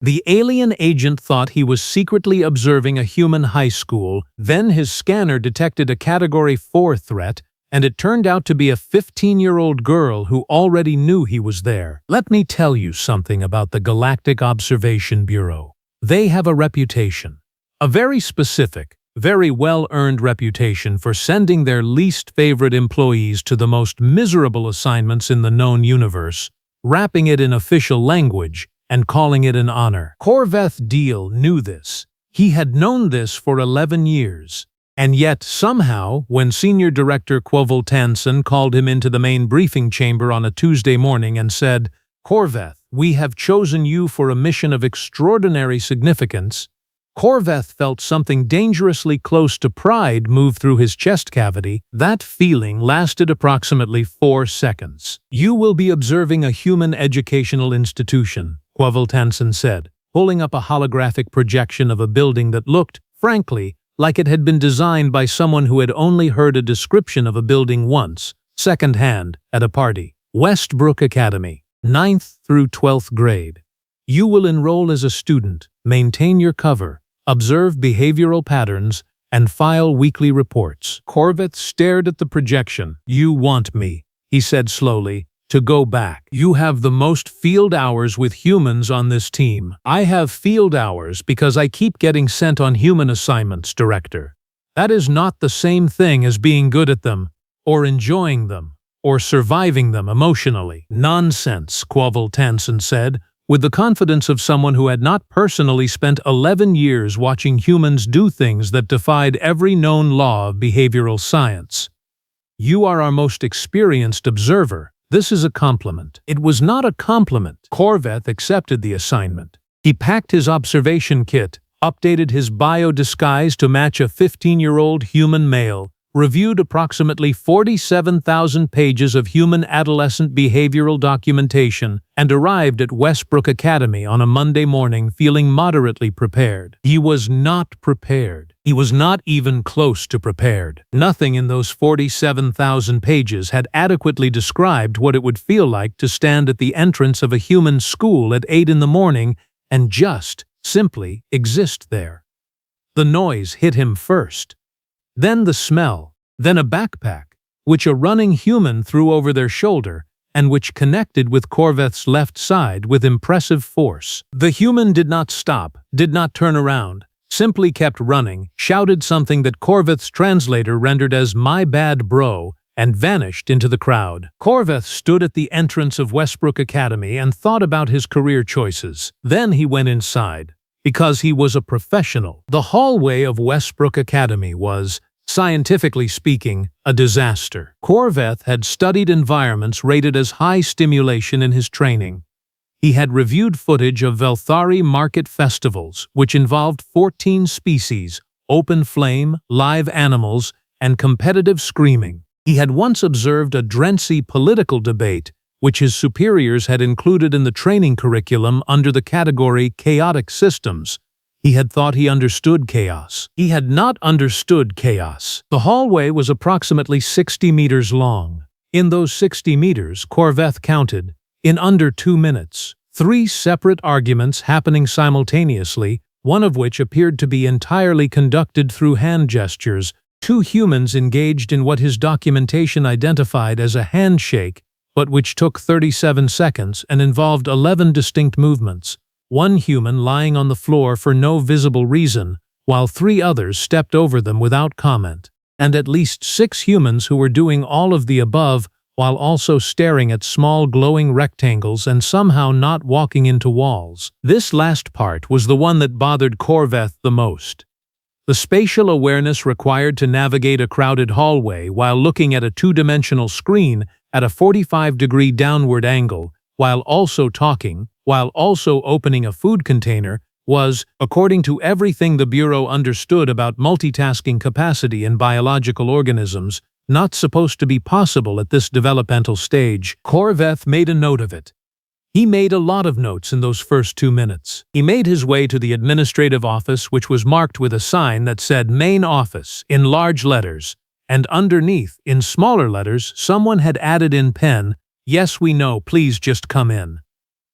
The alien agent thought he was secretly observing a human high school, then his scanner detected a Category 4 threat, and it turned out to be a 15-year-old girl who already knew he was there. Let me tell you something about the Galactic Observation Bureau. They have a reputation. A very specific, very well-earned reputation for sending their least favorite employees to the most miserable assignments in the known universe, wrapping it in official language, and calling it an honor. Corveth Deal knew this. He had known this for 11 years. And yet, somehow, when Senior Director Quovel Tansen called him into the main briefing chamber on a Tuesday morning and said, "Corveth, we have chosen you for a mission of extraordinary significance," Corveth felt something dangerously close to pride move through his chest cavity. That feeling lasted approximately 4 seconds. "You will be observing a human educational institution," Quovel Tansen said, pulling up a holographic projection of a building that looked, frankly, like it had been designed by someone who had only heard a description of a building once, second-hand, at a party. "Westbrook Academy, 9th through 12th grade. You will enroll as a student, maintain your cover, observe behavioral patterns, and file weekly reports." Corveth stared at the projection. "You want me," he said slowly, "to go back. You have the most field hours with humans on this team." "I have field hours because I keep getting sent on human assignments, Director. That is not the same thing as being good at them, or enjoying them, or surviving them emotionally." "Nonsense," Quovel Tansen said, with the confidence of someone who had not personally spent 11 years watching humans do things that defied every known law of behavioral science. "You are our most experienced observer. This is a compliment." It was not a compliment. Corveth accepted the assignment. He packed his observation kit, updated his bio-disguise to match a 15-year-old human male, reviewed approximately 47,000 pages of human adolescent behavioral documentation, and arrived at Westbrook Academy on a Monday morning feeling moderately prepared. He was not prepared. He was not even close to prepared. Nothing in those 47,000 pages had adequately described what it would feel like to stand at the entrance of a human school at 8 in the morning and just, simply, exist there. The noise hit him first. Then the smell, then a backpack, which a running human threw over their shoulder, and which connected with Corveth's left side with impressive force. The human did not stop, did not turn around, simply kept running, shouted something that Corveth's translator rendered as "my bad bro," and vanished into the crowd. Corveth stood at the entrance of Westbrook Academy and thought about his career choices. Then he went inside. Because he was a professional. The hallway of Westbrook Academy was, scientifically speaking, a disaster. Corveth had studied environments rated as high stimulation in his training. He had reviewed footage of Velthari market festivals, which involved 14 species, open flame, live animals, and competitive screaming. He had once observed a Drency political debate, which his superiors had included in the training curriculum under the category Chaotic Systems. He had thought he understood chaos. He had not understood chaos. The hallway was approximately 60 meters long. In those 60 meters, Corveth counted, in under 2 minutes, 3 separate arguments happening simultaneously, one of which appeared to be entirely conducted through hand gestures, 2 humans engaged in what his documentation identified as a handshake, but which took 37 seconds and involved 11 distinct movements, 1 human lying on the floor for no visible reason, while 3 others stepped over them without comment, and at least 6 humans who were doing all of the above while also staring at small glowing rectangles and somehow not walking into walls. This last part was the one that bothered Corveth the most. The spatial awareness required to navigate a crowded hallway while looking at a 2-dimensional screen at a 45-degree downward angle, while also talking, while also opening a food container, was, according to everything the Bureau understood about multitasking capacity in biological organisms, not supposed to be possible at this developmental stage. Corveth made a note of it. He made a lot of notes in those first 2 minutes. He made his way to the administrative office, which was marked with a sign that said Main Office in large letters, and underneath, in smaller letters, someone had added in pen, "Yes, we know, please just come in."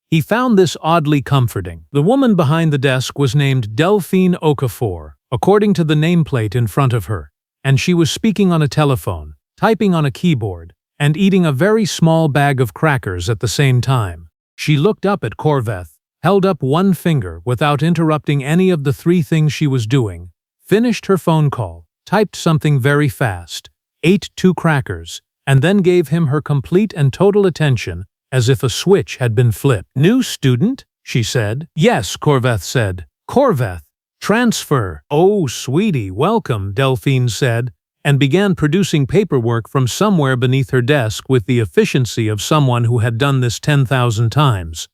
He found this oddly comforting. The woman behind the desk was named Delphine Okafor, according to the nameplate in front of her, and she was speaking on a telephone, typing on a keyboard, and eating a very small bag of crackers at the same time. She looked up at Corveth, held up one finger without interrupting any of the three things she was doing, finished her phone call, typed something very fast, ate 2 crackers, and then gave him her complete and total attention as if a switch had been flipped. "New student?" she said. "Yes," Corveth said. "Corveth. Transfer." "Oh, sweetie, welcome," Delphine said, and began producing paperwork from somewhere beneath her desk with the efficiency of someone who had done this 10,000 times.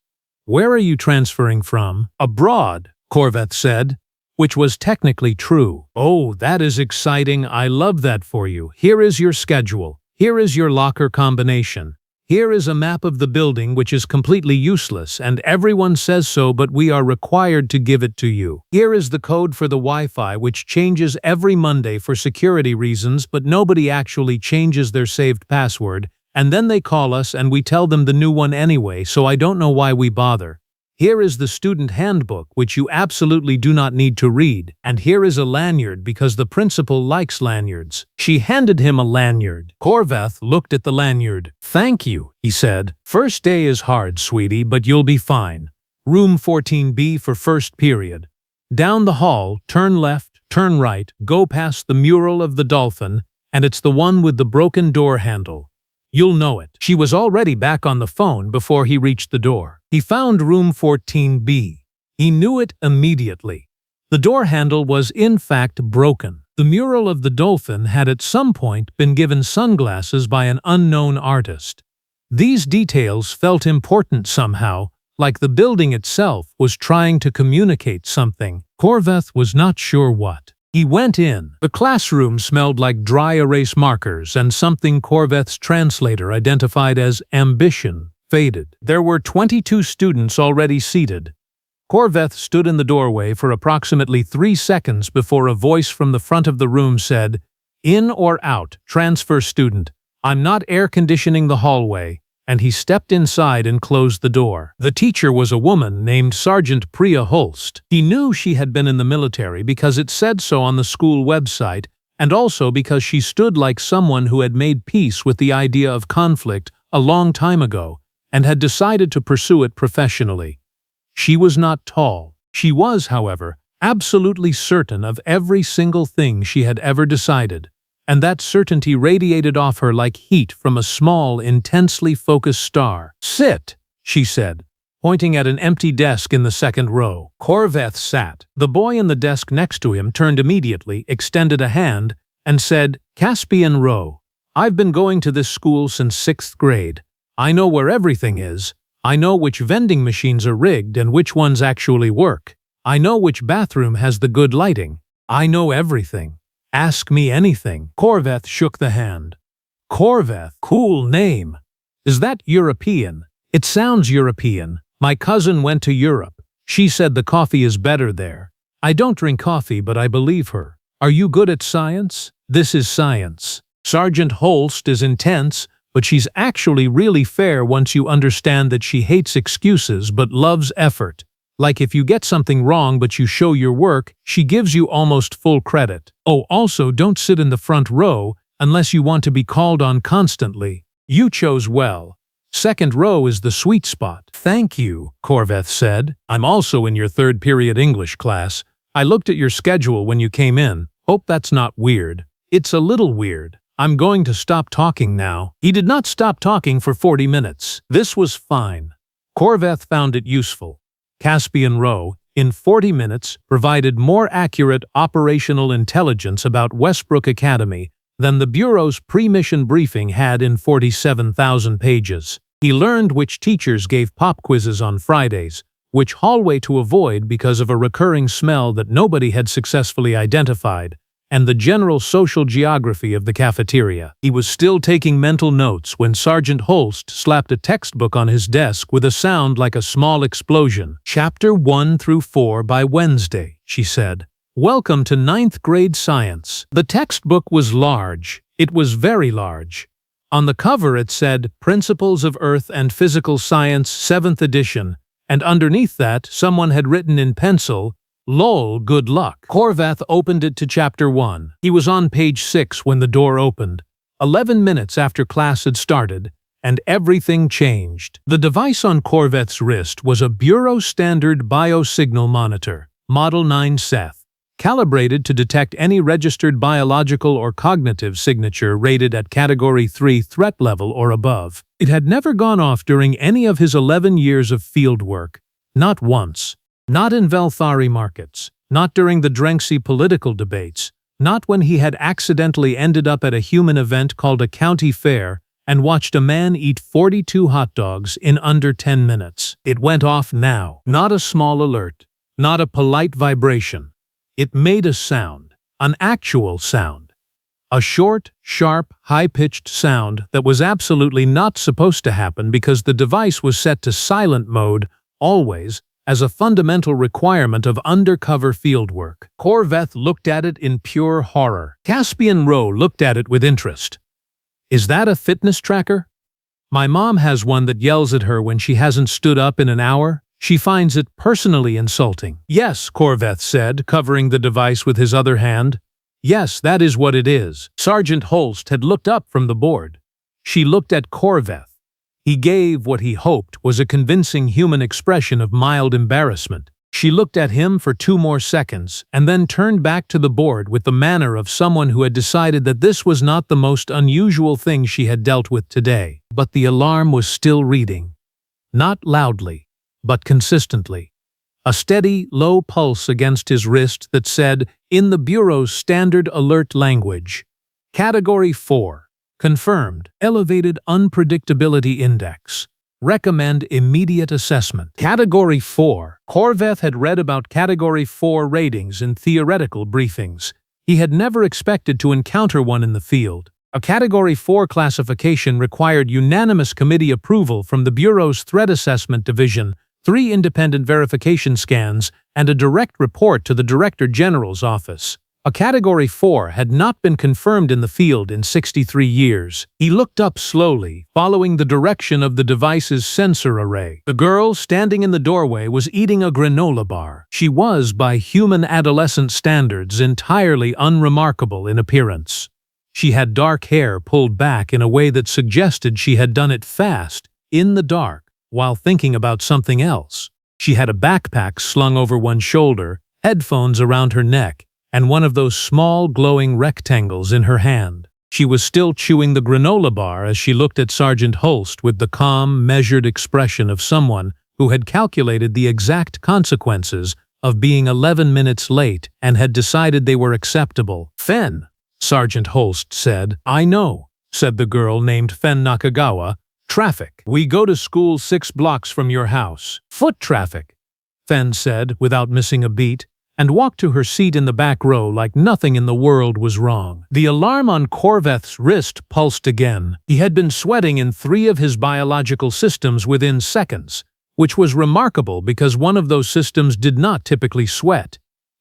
"Where are you transferring from?" "Abroad," Corveth said, which was technically true. "Oh, that is exciting. I love that for you. Here is your schedule. Here is your locker combination. Here is a map of the building which is completely useless, and everyone says so, but we are required to give it to you. Here is the code for the Wi-Fi which changes every Monday for security reasons, but nobody actually changes their saved password, and then they call us and we tell them the new one anyway, so I don't know why we bother. Here is the student handbook, which you absolutely do not need to read, and here is a lanyard because the principal likes lanyards." She handed him a lanyard. Corveth looked at the lanyard. "Thank you," he said. "First day is hard, sweetie, but you'll be fine. Room 14B for first period. Down the hall, turn left, turn right, go past the mural of the dolphin, and it's the one with the broken door handle. You'll know it." She was already back on the phone before he reached the door. He found room 14B. He knew it immediately. The door handle was in fact broken. The mural of the dolphin had at some point been given sunglasses by an unknown artist. These details felt important somehow, like the building itself was trying to communicate something. Corveth was not sure what. He went in. The classroom smelled like dry erase markers and something Corveth's translator identified as ambition faded. There were 22 students already seated. Corveth stood in the doorway for approximately 3 seconds before a voice from the front of the room said, "In or out, transfer student. I'm not air conditioning the hallway," and he stepped inside and closed the door. The teacher was a woman named Sergeant Priya Holst. He knew she had been in the military because it said so on the school website, and also because she stood like someone who had made peace with the idea of conflict a long time ago and had decided to pursue it professionally. She was not tall. She was, however, absolutely certain of every single thing she had ever decided, and that certainty radiated off her like heat from a small, intensely focused star. "Sit," she said, pointing at an empty desk in the second row. Corveth sat. The boy in the desk next to him turned immediately, extended a hand, and said, "Caspian Row. I've been going to this school since 6th grade. I know where everything is. I know which vending machines are rigged and which ones actually work. I know which bathroom has the good lighting. I know everything. Ask me anything." Corveth shook the hand. "Corveth, cool name. Is that European?" "It sounds European. My cousin went to Europe. She said the coffee is better there. I don't drink coffee, but I believe her. Are you good at science?" "This is science. Sergeant Holst is intense, but she's actually really fair once you understand that she hates excuses but loves effort. Like if you get something wrong but you show your work, she gives you almost full credit. Oh, also don't sit in the front row unless you want to be called on constantly. You chose well. Second row is the sweet spot." "Thank you," Corveth said. "I'm also in your 3rd period English class. I looked at your schedule when you came in. Hope that's not weird." "It's a little weird. I'm going to stop talking now." He did not stop talking for 40 minutes. This was fine. Corveth found it useful. Caspian Row, in 40 minutes, provided more accurate operational intelligence about Westbrook Academy than the Bureau's pre-mission briefing had in 47,000 pages. He learned which teachers gave pop quizzes on Fridays, which hallway to avoid because of a recurring smell that nobody had successfully identified, and the general social geography of the cafeteria. He was still taking mental notes when Sergeant Holst slapped a textbook on his desk with a sound like a small explosion. "Chapter 1 through 4 by Wednesday," she said. "Welcome to 9th grade science." The textbook was large. It was very large. On the cover it said, "Principles of Earth and Physical Science, 7th edition," and underneath that, someone had written in pencil, "Lol, good luck." Corveth opened it to Chapter 1. He was on page 6 when the door opened, 11 minutes after class had started, and everything changed. The device on Corveth's wrist was a Bureau-standard biosignal monitor, Model 9 Seth, calibrated to detect any registered biological or cognitive signature rated at Category 3 threat level or above. It had never gone off during any of his 11 years of field work, not once. Not in Velthari markets, not during the Drenxi political debates, not when he had accidentally ended up at a human event called a county fair and watched a man eat 42 hot dogs in under 10 minutes. It went off now. Not a small alert, not a polite vibration. It made a sound, an actual sound. A short, sharp, high-pitched sound that was absolutely not supposed to happen because the device was set to silent mode, always, as a fundamental requirement of undercover fieldwork. Corveth looked at it in pure horror. Caspian Rowe looked at it with interest. "Is that a fitness tracker? My mom has one that yells at her when she hasn't stood up in an hour. She finds it personally insulting." "Yes," Corveth said, covering the device with his other hand. "Yes, that is what it is." Sergeant Holst had looked up from the board. She looked at Corveth. He gave what he hoped was a convincing human expression of mild embarrassment. She looked at him for 2 more seconds, and then turned back to the board with the manner of someone who had decided that this was not the most unusual thing she had dealt with today. But the alarm was still reading. Not loudly, but consistently. A steady, low pulse against his wrist that said, in the Bureau's standard alert language, Category 4. Confirmed. Elevated Unpredictability Index. Recommend immediate assessment. Category 4. Corveth had read about Category 4 ratings in theoretical briefings. He had never expected to encounter one in the field. A Category 4 classification required unanimous committee approval from the Bureau's Threat Assessment Division, 3 independent verification scans, and a direct report to the Director General's office. A Category 4 had not been confirmed in the field in 63 years. He looked up slowly, following the direction of the device's sensor array. The girl standing in the doorway was eating a granola bar. She was, by human adolescent standards, entirely unremarkable in appearance. She had dark hair pulled back in a way that suggested she had done it fast, in the dark, while thinking about something else. She had a backpack slung over one shoulder, headphones around her neck, and one of those small glowing rectangles in her hand. She was still chewing the granola bar as she looked at Sergeant Holst with the calm, measured expression of someone who had calculated the exact consequences of being 11 minutes late and had decided they were acceptable. "Fen," Sergeant Holst said. "I know," said the girl named Fen Nakagawa. "Traffic. We go to school 6 blocks from your house." "Foot traffic," Fen said without missing a beat, and walked to her seat in the back row like nothing in the world was wrong. The alarm on Corveth's wrist pulsed again. He had been sweating in 3 of his biological systems within seconds, which was remarkable because one of those systems did not typically sweat.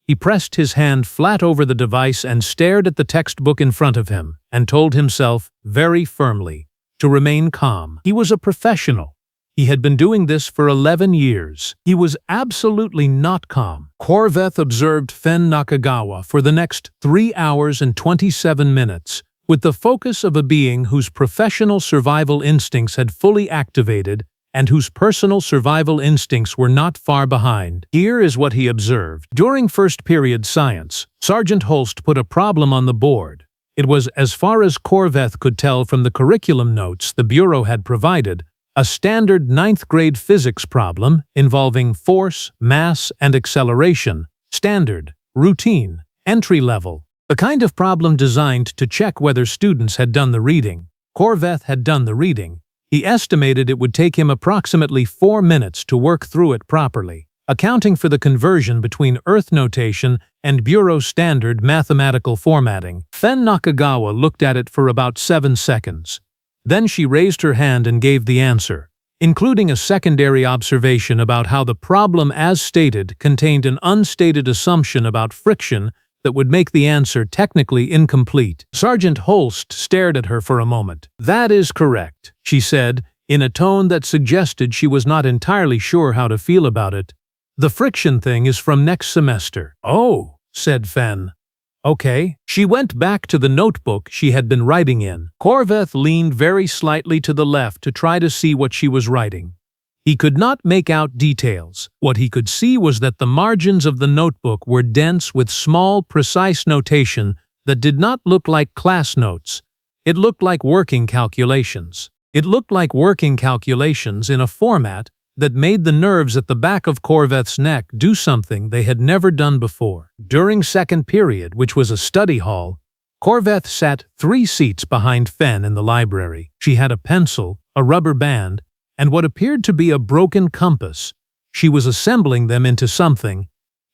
He pressed his hand flat over the device and stared at the textbook in front of him, and told himself, very firmly, to remain calm. He was a professional. He had been doing this for 11 years. He was absolutely not calm. Corveth observed Fen Nakagawa for the next 3 hours and 27 minutes, with the focus of a being whose professional survival instincts had fully activated and whose personal survival instincts were not far behind. Here is what he observed. During first period science, Sergeant Holst put a problem on the board. It was, as far as Corveth could tell from the curriculum notes the Bureau had provided, a standard 9th grade physics problem involving force, mass, and acceleration, standard, routine, entry level. The kind of problem designed to check whether students had done the reading. Corveth had done the reading. He estimated it would take him approximately 4 minutes to work through it properly, accounting for the conversion between Earth notation and Bureau standard mathematical formatting. Fen Nakagawa looked at it for about 7 seconds. Then she raised her hand and gave the answer, including a secondary observation about how the problem as stated contained an unstated assumption about friction that would make the answer technically incomplete. Sergeant Holst stared at her for a moment. "That is correct," she said, in a tone that suggested she was not entirely sure how to feel about it. "The friction thing is from next semester." "Oh," said Fen. "Okay." She went back to the notebook she had been writing in. Corveth leaned very slightly to the left to try to see what she was writing. He could not make out details. What he could see was that the margins of the notebook were dense with small, precise notation that did not look like class notes. It looked like working calculations. It looked like working calculations in a format that made the nerves at the back of Corveth's neck do something they had never done before. During second period, which was a study hall, Corveth sat 3 seats behind Fen in the library. She had a pencil, a rubber band, and what appeared to be a broken compass. She was assembling them into something.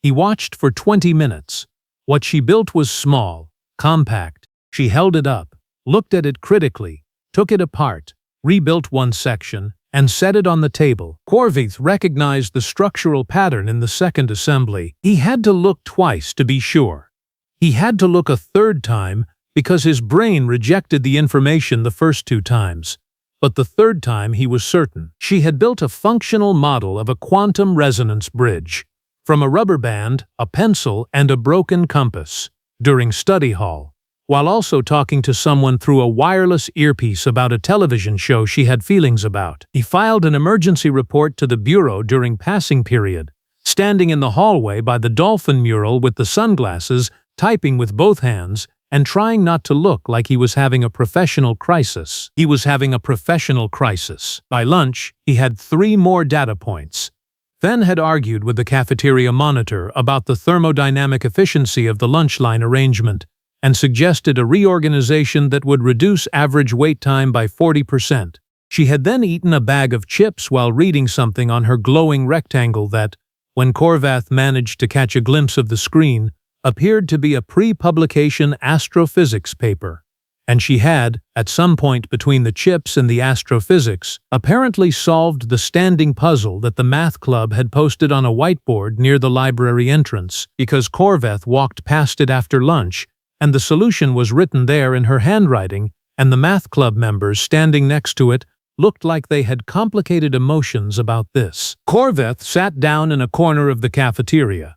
He watched for 20 minutes. What she built was small, compact. She held it up, looked at it critically, took it apart, rebuilt one section, and set it on the table. Corveth recognized the structural pattern in the second assembly. He had to look twice to be sure. He had to look a third time because his brain rejected the information the first 2 times. But the third time he was certain. She had built a functional model of a quantum resonance bridge from a rubber band, a pencil, and a broken compass during study hall, while also talking to someone through a wireless earpiece about a television show she had feelings about. He filed an emergency report to the bureau during passing period, standing in the hallway by the dolphin mural with the sunglasses, typing with both hands, and trying not to look like he was having a professional crisis. He was having a professional crisis. By lunch, he had 3 more data points. Fen had argued with the cafeteria monitor about the thermodynamic efficiency of the lunch line arrangement, and suggested a reorganization that would reduce average wait time by 40%. She had then eaten a bag of chips while reading something on her glowing rectangle that, when Corveth managed to catch a glimpse of the screen, appeared to be a pre-publication astrophysics paper. And she had, at some point between the chips and the astrophysics, apparently solved the standing puzzle that the math club had posted on a whiteboard near the library entrance, because Corveth walked past it after lunch, and the solution was written there in her handwriting, and the math club members standing next to it looked like they had complicated emotions about this. Corveth sat down in a corner of the cafeteria.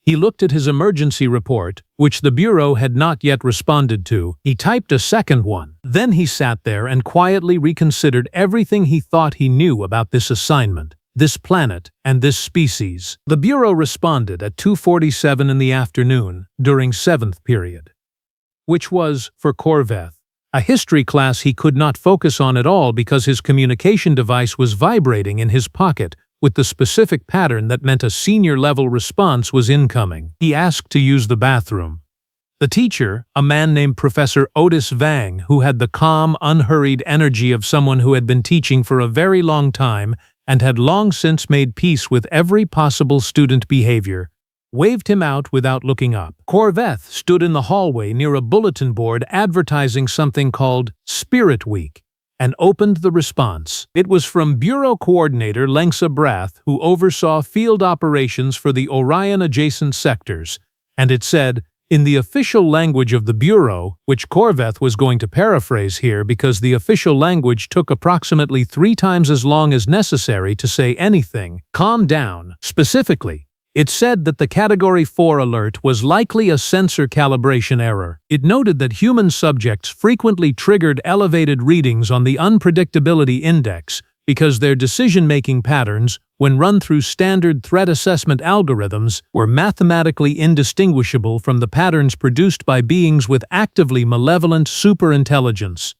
He looked at his emergency report, which the bureau had not yet responded to. He typed a second one. Then he sat there and quietly reconsidered everything he thought he knew about this assignment, this planet, and this species. The bureau responded at 2:47 in the afternoon, during 7th period, which was, for Corveth, a history class he could not focus on at all because his communication device was vibrating in his pocket with the specific pattern that meant a senior-level response was incoming. He asked to use the bathroom. The teacher, a man named Professor Otis Vang, who had the calm, unhurried energy of someone who had been teaching for a very long time and had long since made peace with every possible student behavior, waved him out without looking up. Corveth stood in the hallway near a bulletin board advertising something called Spirit Week, and opened the response. It was from Bureau Coordinator Lengsa Brath, who oversaw field operations for the Orion-adjacent sectors, and it said, in the official language of the Bureau, which Corveth was going to paraphrase here because the official language took approximately 3 times as long as necessary to say anything, calm down. Specifically, it said that the Category 4 alert was likely a sensor calibration error. It noted that human subjects frequently triggered elevated readings on the unpredictability index because their decision-making patterns, when run through standard threat assessment algorithms, were mathematically indistinguishable from the patterns produced by beings with actively malevolent superintelligence.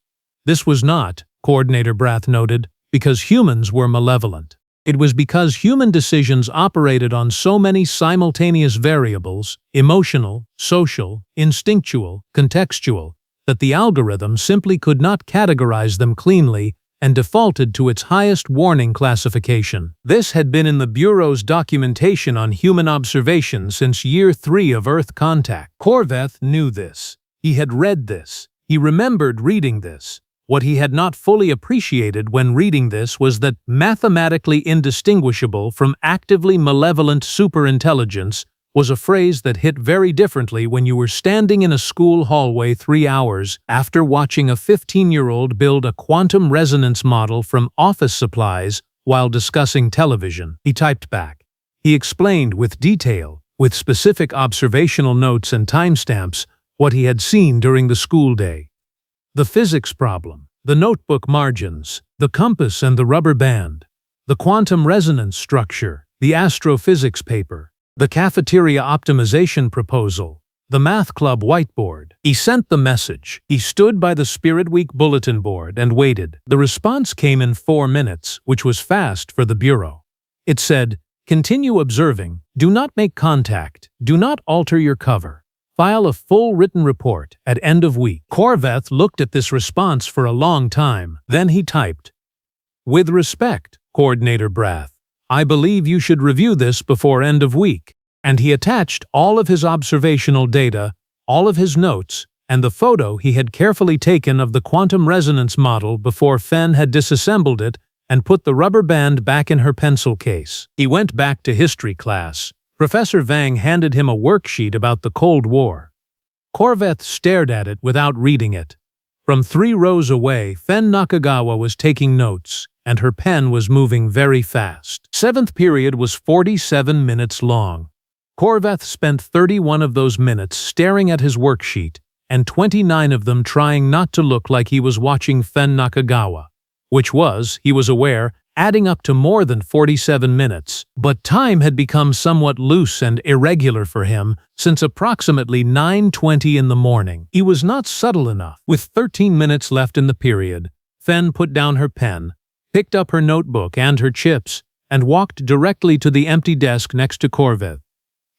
This was not, Coordinator Brath noted, because humans were malevolent. It was because human decisions operated on so many simultaneous variables, emotional, social, instinctual, contextual, that the algorithm simply could not categorize them cleanly and defaulted to its highest warning classification. This had been in the Bureau's documentation on human observation since year 3 of Earth contact. Corveth knew this. He had read this. He remembered reading this. What he had not fully appreciated when reading this was that mathematically indistinguishable from actively malevolent superintelligence was a phrase that hit very differently when you were standing in a school hallway 3 hours after watching a 15-year-old build a quantum resonance model from office supplies while discussing television. He typed back. He explained with detail, with specific observational notes and timestamps, what he had seen during the school day. The physics problem, the notebook margins, the compass and the rubber band, the quantum resonance structure, the astrophysics paper, the cafeteria optimization proposal, the math club whiteboard. He sent the message. He stood by the Spirit Week bulletin board and waited. The response came in 4 minutes, which was fast for the bureau. It said, "Continue observing. Do not make contact. Do not alter your cover. File a full written report at end of week." Corveth looked at this response for a long time. Then he typed, "With respect, Coordinator Brath, I believe you should review this before end of week." And he attached all of his observational data, all of his notes, and the photo he had carefully taken of the quantum resonance model before Fen had disassembled it and put the rubber band back in her pencil case. He went back to history class. Professor Vang handed him a worksheet about the Cold War. Corveth stared at it without reading it. From 3 rows away, Fen Nakagawa was taking notes, and her pen was moving very fast. 7th period was 47 minutes long. Corveth spent 31 of those minutes staring at his worksheet, and 29 of them trying not to look like he was watching Fen Nakagawa, which was, he was aware, adding up to more than 47 minutes. But time had become somewhat loose and irregular for him since approximately 9:20 in the morning. He was not subtle enough. With 13 minutes left in the period, Fen put down her pen, picked up her notebook and her chips, and walked directly to the empty desk next to Corveth.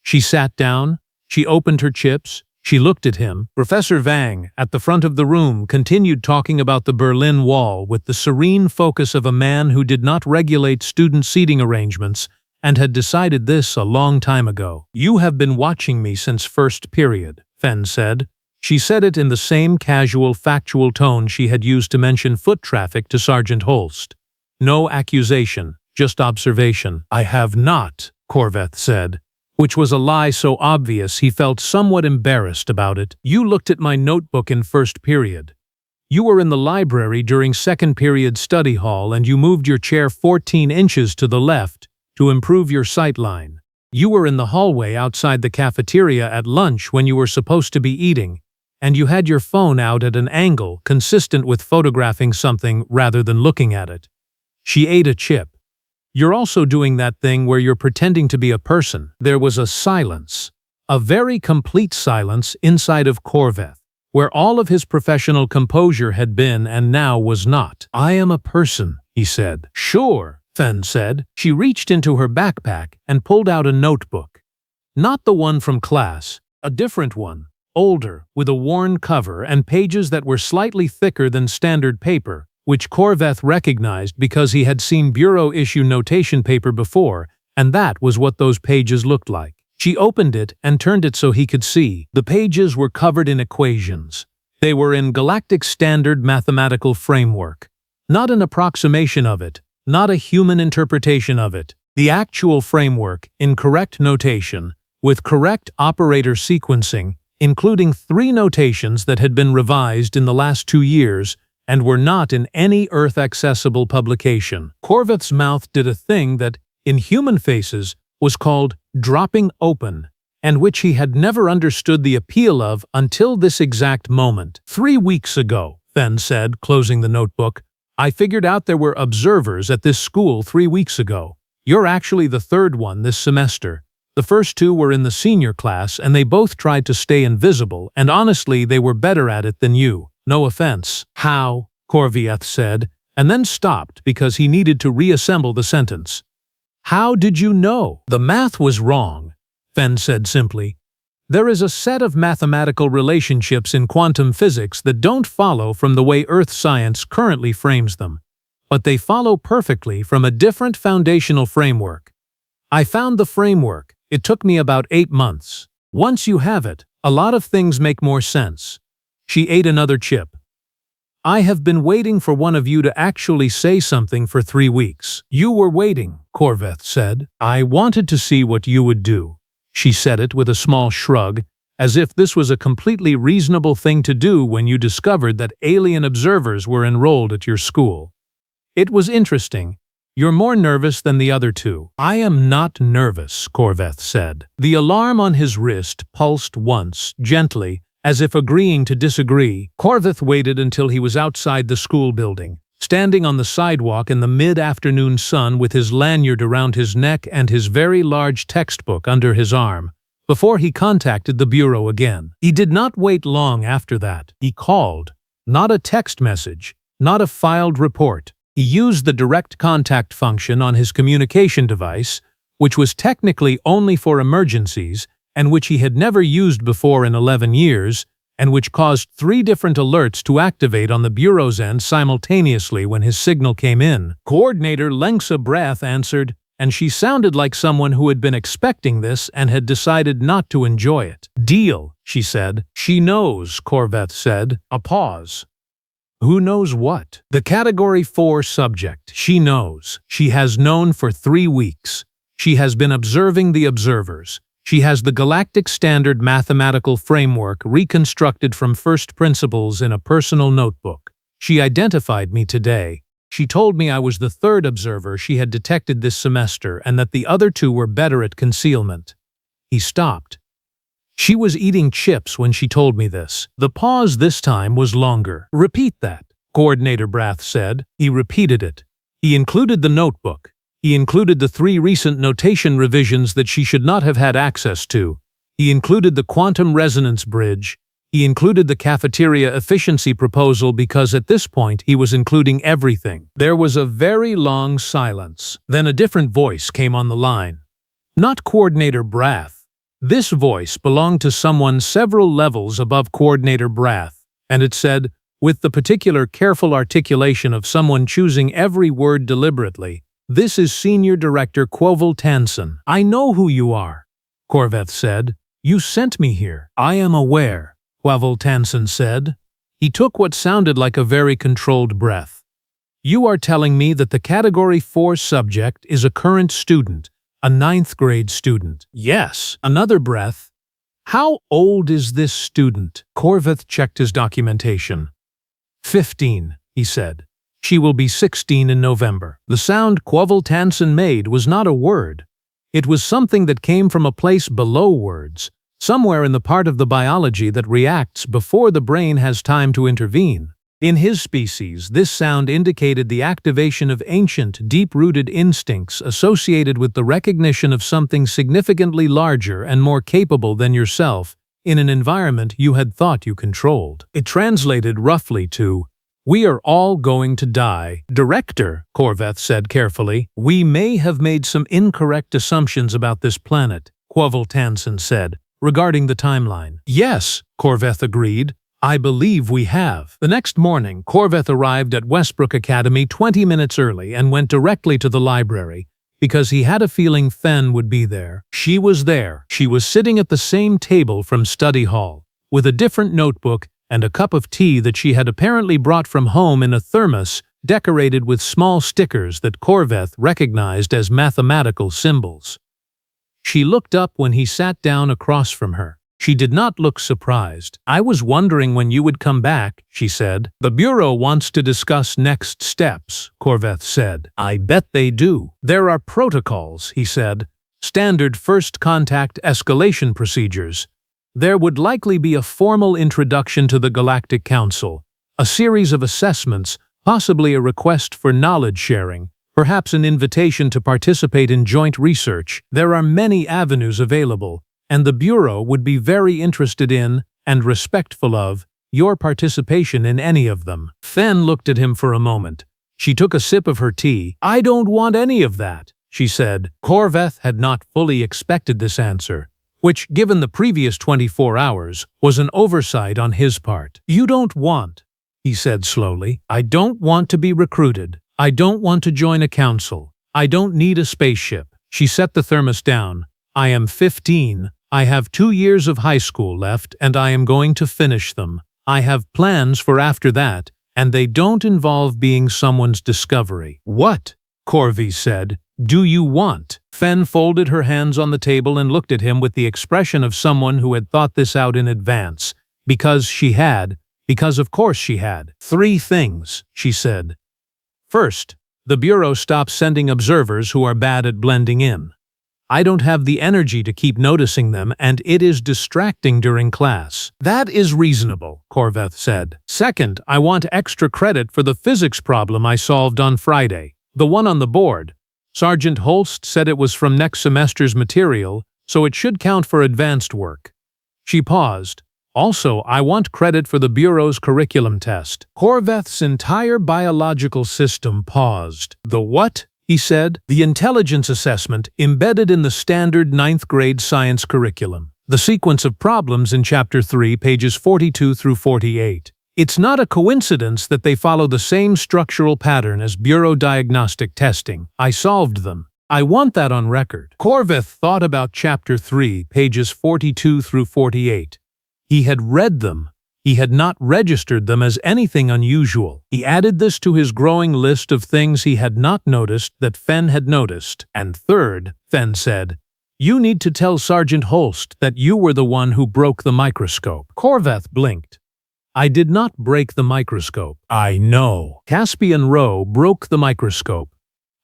She sat down, she opened her chips, she looked at him. Professor Vang, at the front of the room, continued talking about the Berlin Wall with the serene focus of a man who did not regulate student seating arrangements and had decided this a long time ago. "You have been watching me since first period," Fen said. She said it in the same casual, factual tone she had used to mention foot traffic to Sergeant Holst. No accusation, just observation. "I have not," Corveth said, which was a lie so obvious he felt somewhat embarrassed about it. "You looked at my notebook in first period. You were in the library during second period study hall and you moved your chair 14 inches to the left to improve your sight line. You were in the hallway outside the cafeteria at lunch when you were supposed to be eating, and you had your phone out at an angle consistent with photographing something rather than looking at it." She ate a chip. "You're also doing that thing where you're pretending to be a person." There was a silence, a very complete silence inside of Corveth, where all of his professional composure had been and now was not. "I am a person," he said. "Sure," Fen said. She reached into her backpack and pulled out a notebook. Not the one from class, a different one, older, with a worn cover and pages that were slightly thicker than standard paper, which Corveth recognized because he had seen bureau-issue notation paper before, and that was what those pages looked like. She opened it and turned it so he could see. The pages were covered in equations. They were in Galactic standard mathematical framework. Not an approximation of it, not a human interpretation of it. The actual framework, in correct notation, with correct operator sequencing, including 3 notations that had been revised in the last 2 years, and were not in any Earth-accessible publication. Corveth's mouth did a thing that, in human faces, was called dropping open, and which he had never understood the appeal of until this exact moment. 3 weeks ago, Fen said, closing the notebook, "I figured out there were observers at this school 3 weeks ago. You're actually the 3rd one this semester. The first 2 were in the senior class, and they both tried to stay invisible, and honestly, they were better at it than you. No offense." "How?" Corveth said, and then stopped because he needed to reassemble the sentence. "How did you know?" "The math was wrong," Fen said simply. "There is a set of mathematical relationships in quantum physics that don't follow from the way Earth science currently frames them, but they follow perfectly from a different foundational framework. I found the framework. It took me about 8 months. Once you have it, a lot of things make more sense." She ate another chip. "I have been waiting for one of you to actually say something for 3 weeks." "You were waiting," Corveth said. "I wanted to see what you would do." She said it with a small shrug, as if this was a completely reasonable thing to do when you discovered that alien observers were enrolled at your school. It was interesting. You're more nervous than the other two. I am not nervous, Corveth said. The alarm on his wrist pulsed once, gently, as if agreeing to disagree. Corveth waited until he was outside the school building, standing on the sidewalk in the mid-afternoon sun with his lanyard around his neck and his very large textbook under his arm, before he contacted the bureau again. He did not wait long after that. He called. Not a text message, not a filed report. He used the direct contact function on his communication device, which was technically only for emergencies and which he had never used before in 11 years, and which caused 3 different alerts to activate on the bureau's end simultaneously when his signal came in. Coordinator Lengsa Brath answered, and she sounded like someone who had been expecting this and had decided not to enjoy it. Deal, she said. She knows, Corveth said. A pause. Who knows what? The Category 4 subject. She knows. She has known for 3 weeks. She has been observing the observers. She has the Galactic Standard Mathematical Framework reconstructed from first principles in a personal notebook. She identified me today. She told me I was the 3rd observer she had detected this semester and that the other 2 were better at concealment. He stopped. She was eating chips when she told me this. The pause this time was longer. Repeat that, Coordinator Brath said. He repeated it. He included the notebook. He included the 3 recent notation revisions that she should not have had access to. He included the quantum resonance bridge. He included the cafeteria efficiency proposal because at this point he was including everything. There was a very long silence. Then a different voice came on the line. Not Coordinator Brath. This voice belonged to someone several levels above Coordinator Brath, and it said, with the particular careful articulation of someone choosing every word deliberately, "This is Senior Director Quovel Tansen." "I know who you are," Corveth said. "You sent me here." "I am aware," Quovel Tansen said. He took what sounded like a very controlled breath. "You are telling me that the Category 4 subject is a current student, a 9th grade student." "Yes." Another breath. "How old is this student?" Corveth checked his documentation. 15, he said. "She will be 16 in November." The sound Quovel Tansen made was not a word. It was something that came from a place below words, somewhere in the part of the biology that reacts before the brain has time to intervene. In his species, this sound indicated the activation of ancient, deep-rooted instincts associated with the recognition of something significantly larger and more capable than yourself in an environment you had thought you controlled. It translated roughly to, "We are all going to die." "Director," Corveth said carefully, "we may have made some incorrect assumptions about this planet," Quovel Tansen said, regarding the timeline. "Yes," Corveth agreed. "I believe we have." The next morning, Corveth arrived at Westbrook Academy 20 minutes early and went directly to the library, because he had a feeling Fen would be there. She was there. She was sitting at the same table from study hall, with a different notebook and a cup of tea that she had apparently brought from home in a thermos decorated with small stickers that Corveth recognized as mathematical symbols. She looked up when he sat down across from her. She did not look surprised. "I was wondering when you would come back," she said. "The Bureau wants to discuss next steps," Corveth said. "I bet they do." "There are protocols," he said. "Standard first contact escalation procedures. There would likely be a formal introduction to the Galactic Council, a series of assessments, possibly a request for knowledge sharing, perhaps an invitation to participate in joint research. There are many avenues available, and the Bureau would be very interested in, and respectful of, your participation in any of them." Fen looked at him for a moment. She took a sip of her tea. "I don't want any of that," she said. Corveth had not fully expected this answer, which, given the previous 24 hours, was an oversight on his part. "You don't want," he said slowly. "I don't want to be recruited. I don't want to join a council. I don't need a spaceship." She set the thermos down. "I am 15. I have 2 years of high school left, and I am going to finish them. I have plans for after that, and they don't involve being someone's discovery." "What?" Corvey said. Do you want? Fen folded her hands on the table and looked at him with the expression of someone who had thought this out in advance. Because of course she had. 3 things, she said. First, the Bureau stops sending observers who are bad at blending in. I don't have the energy to keep noticing them, and it is distracting during class. That is reasonable, Corveth said. Second, I want extra credit for the physics problem I solved on Friday. The one on the board. Sergeant Holst said it was from next semester's material, so it should count for advanced work. She paused. Also, I want credit for the Bureau's curriculum test. Corveth's entire biological system paused. The what? He said. The intelligence assessment embedded in the standard 9th grade science curriculum. The sequence of problems in Chapter 3, pages 42 through 48. It's not a coincidence that they follow the same structural pattern as Bureau diagnostic testing. I solved them. I want that on record. Corveth thought about Chapter 3, pages 42 through 48. He had read them. He had not registered them as anything unusual. He added this to his growing list of things he had not noticed that Fen had noticed. And third, Fen said, you need to tell Sergeant Holst that you were the one who broke the microscope. Corveth blinked. I did not break the microscope. I know. Caspian Rowe broke the microscope.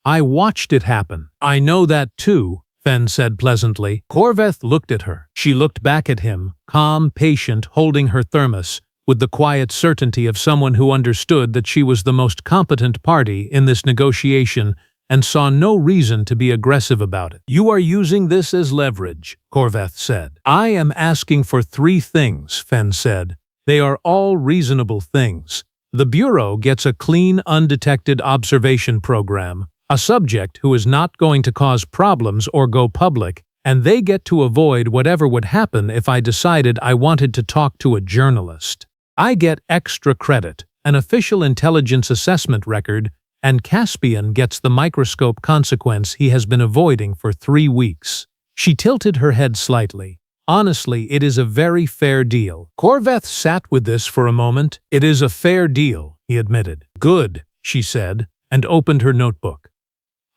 I watched it happen. I know that too, Fen said pleasantly. Corveth looked at her. She looked back at him, calm, patient, holding her thermos, with the quiet certainty of someone who understood that she was the most competent party in this negotiation and saw no reason to be aggressive about it. You are using this as leverage, Corveth said. I am asking for 3 things, Fen said. They are all reasonable things. The Bureau gets a clean, undetected observation program, a subject who is not going to cause problems or go public, and they get to avoid whatever would happen if I decided I wanted to talk to a journalist. I get extra credit, an official intelligence assessment record, and Caspian gets the microscope consequence he has been avoiding for 3 weeks. She tilted her head slightly. Honestly, it is a very fair deal. Corveth sat with this for a moment. It is a fair deal, he admitted. Good, she said, and opened her notebook.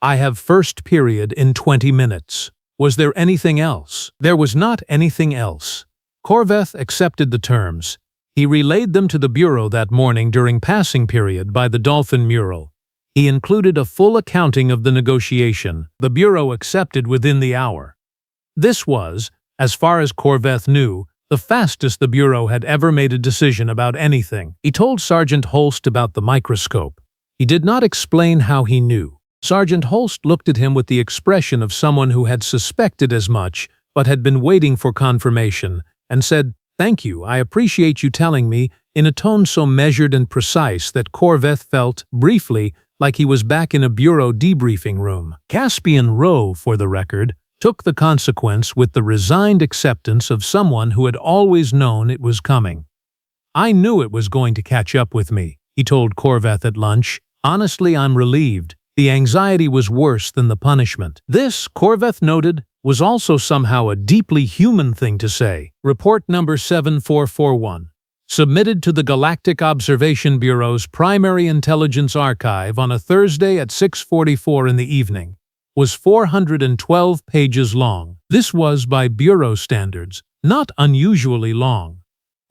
I have first period in 20 minutes. Was there anything else? There was not anything else. Corveth accepted the terms. He relayed them to the Bureau that morning during passing period by the dolphin mural. He included a full accounting of the negotiation. The Bureau accepted within the hour. This was, as far as Corveth knew, the fastest the Bureau had ever made a decision about anything. He told Sergeant Holst about the microscope. He did not explain how he knew. Sergeant Holst looked at him with the expression of someone who had suspected as much, but had been waiting for confirmation, and said, "Thank you, I appreciate you telling me," in a tone so measured and precise that Corveth felt, briefly, like he was back in a Bureau debriefing room. Caspian Rowe, for the record, took the consequence with the resigned acceptance of someone who had always known it was coming. "I knew it was going to catch up with me," he told Corveth at lunch. "Honestly, I'm relieved. The anxiety was worse than the punishment." This, Corveth noted, was also somehow a deeply human thing to say. Report number 7441, submitted to the Galactic Observation Bureau's Primary Intelligence Archive on a Thursday at 6:44 in the evening, was 412 pages long. This was, by Bureau standards, not unusually long.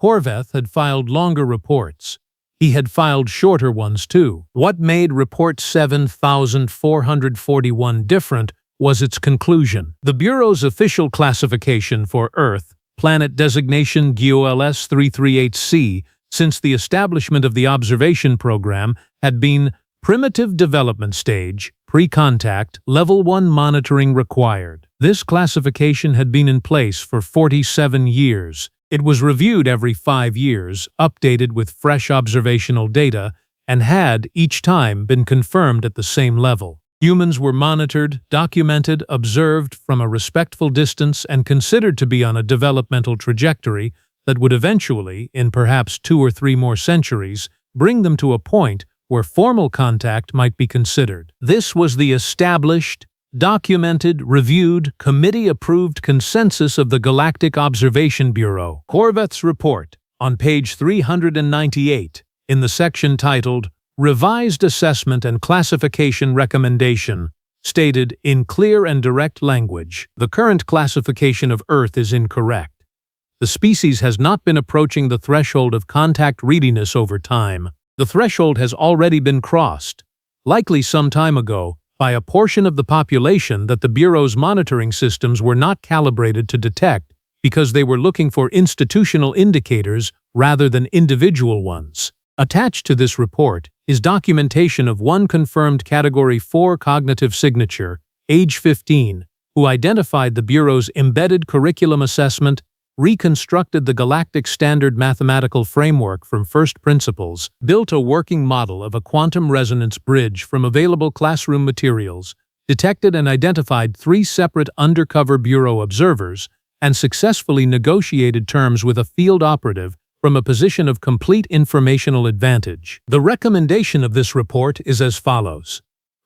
Corveth had filed longer reports. He had filed shorter ones too. What made Report 7441 different was its conclusion. The Bureau's official classification for Earth, planet designation GOLS 338C, since the establishment of the observation program, had been Primitive Development Stage, Pre-Contact, Level 1 Monitoring Required. This classification had been in place for 47 years. It was reviewed every 5 years, updated with fresh observational data, and had, each time, been confirmed at the same level. Humans were monitored, documented, observed from a respectful distance, and considered to be on a developmental trajectory that would eventually, in perhaps 2 or 3 more centuries, bring them to a point where formal contact might be considered. This was the established, documented, reviewed, committee-approved consensus of the Galactic Observation Bureau. Corveth's report, on page 398, in the section titled Revised Assessment and Classification Recommendation, stated, in clear and direct language, "The current classification of Earth is incorrect. The species has not been approaching the threshold of contact readiness over time. The threshold has already been crossed, likely some time ago, by a portion of the population that the Bureau's monitoring systems were not calibrated to detect because they were looking for institutional indicators rather than individual ones." Attached to this report is documentation of one confirmed Category 4 cognitive signature, age 15, who identified the Bureau's embedded curriculum assessment, reconstructed the Galactic standard mathematical framework from first principles, built a working model of a quantum resonance bridge from available classroom materials, detected and identified 3 separate undercover Bureau observers, and successfully negotiated terms with a field operative from a position of complete informational advantage. The recommendation of this report is as follows.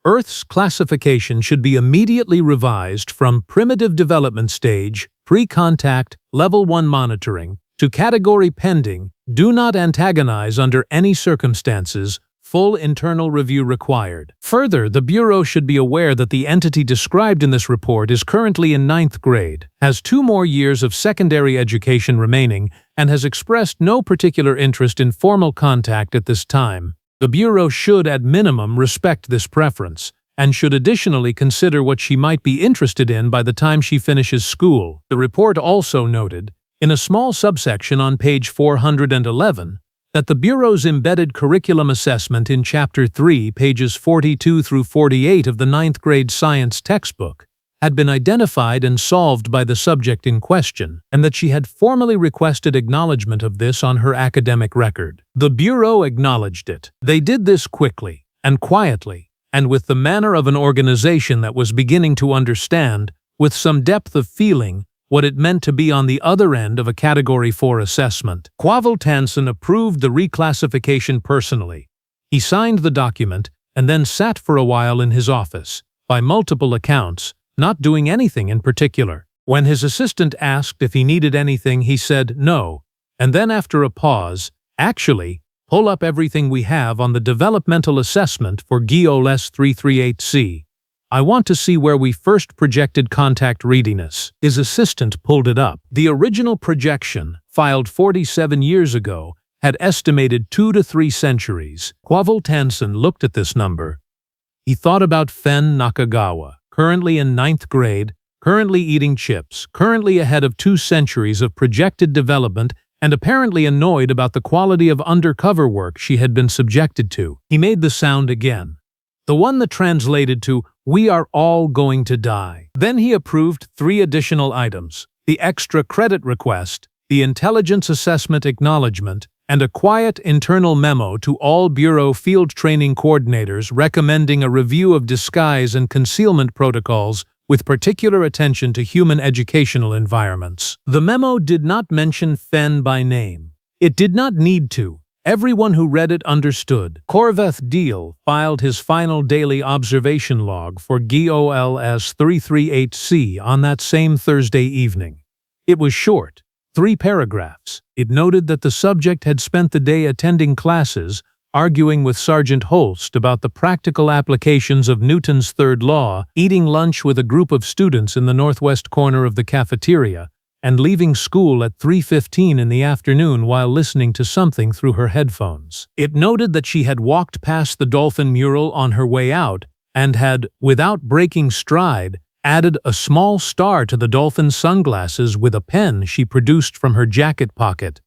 Earth's classification should be immediately revised from primitive development stage, pre-contact, level 1 monitoring, to category pending, do not antagonize under any circumstances, full internal review required. Further, the Bureau should be aware that the entity described in this report is currently in 9th grade, has 2 more years of secondary education remaining, and has expressed no particular interest in formal contact at this time. The Bureau should, at minimum, respect this preference, and should additionally consider what she might be interested in by the time she finishes school. The report also noted, in a small subsection on page 411, that the Bureau's embedded curriculum assessment in Chapter 3, pages 42 through 48 of the 9th grade science textbook had been identified and solved by the subject in question, and that she had formally requested acknowledgement of this on her academic record. The Bureau acknowledged it. They did this quickly and quietly, and with the manner of an organization that was beginning to understand, with some depth of feeling, what it meant to be on the other end of a Category 4 assessment. Quavel Tansen approved the reclassification personally. He signed the document and then sat for a while in his office, by multiple accounts, not doing anything in particular. When his assistant asked if he needed anything, he said no, and then after a pause, "Actually, pull up everything we have on the developmental assessment for GOLS 338C. I want to see where we first projected contact readiness." His assistant pulled it up. The original projection, filed 47 years ago, had estimated 2 to 3 centuries. Quavel Tansen looked at this number. He thought about Fen Nakagawa, currently in 9th grade, currently eating chips, currently ahead of 2 centuries of projected development, and apparently annoyed about the quality of undercover work she had been subjected to. He made the sound again. The one that translated to, "We are all going to die." Then he approved 3 additional items: the extra credit request, the intelligence assessment acknowledgement, and a quiet internal memo to all Bureau field training coordinators recommending a review of disguise and concealment protocols with particular attention to human educational environments. The memo did not mention Fen by name. It did not need to. Everyone who read it understood. Corveth Deal filed his final daily observation log for GOLS 338C on that same Thursday evening. It was short, 3 paragraphs. It noted that the subject had spent the day attending classes, arguing with Sergeant Holst about the practical applications of Newton's third law, eating lunch with a group of students in the northwest corner of the cafeteria, and leaving school at 3:15 in the afternoon while listening to something through her headphones. It noted that she had walked past the dolphin mural on her way out and had, without breaking stride, added a small star to the dolphin sunglasses with a pen she produced from her jacket pocket.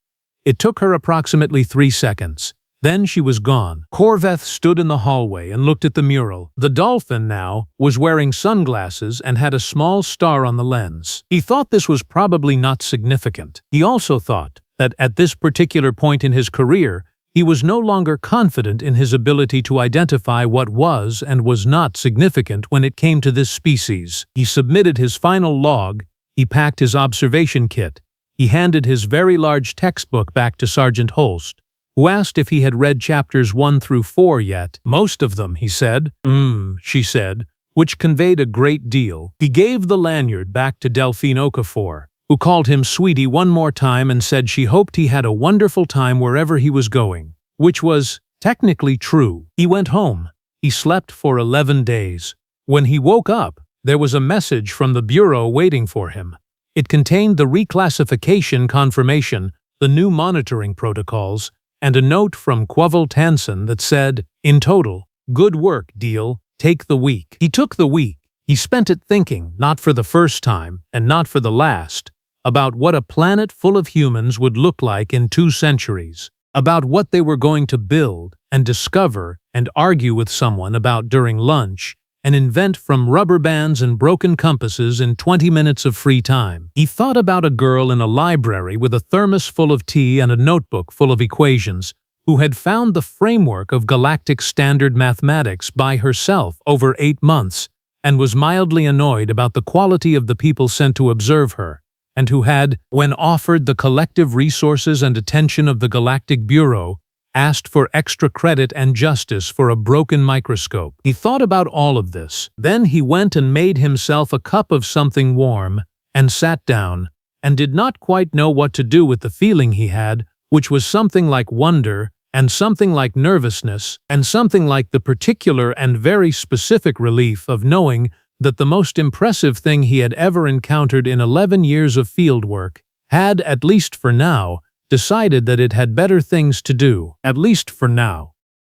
It took her approximately 3 seconds. Then she was gone. Corveth stood in the hallway and looked at the mural. The dolphin now was wearing sunglasses and had a small star on the lens. He thought this was probably not significant. He also thought that at this particular point in his career, he was no longer confident in his ability to identify what was and was not significant when it came to this species. He submitted his final log, he packed his observation kit, he handed his very large textbook back to Sergeant Holst, who asked if he had read chapters 1 through 4 yet. "Most of them," he said. She said, which conveyed a great deal. He gave the lanyard back to Delphine Okafor, who called him sweetie one more time and said she hoped he had a wonderful time wherever he was going, which was technically true. He went home. He slept for 11 days. When he woke up, there was a message from the Bureau waiting for him. It contained the reclassification confirmation, the new monitoring protocols, and a note from Quovel Tansen that said, "In total, good work, Deal. Take the week." He took the week. He spent it thinking, not for the first time, and not for the last, about what a planet full of humans would look like in 2 centuries, about what they were going to build and discover and argue with someone about during lunch, and invent from rubber bands and broken compasses in 20 minutes of free time. He thought about a girl in a library with a thermos full of tea and a notebook full of equations, who had found the framework of galactic standard mathematics by herself over 8 months, and was mildly annoyed about the quality of the people sent to observe her, and who had, when offered the collective resources and attention of the Galactic Bureau, asked for extra credit and justice for a broken microscope. He thought about all of this. Then he went and made himself a cup of something warm, and sat down, and did not quite know what to do with the feeling he had, which was something like wonder, and something like nervousness, and something like the particular and very specific relief of knowing that the most impressive thing he had ever encountered in 11 years of fieldwork had, at least for now, decided that it had better things to do, at least for now.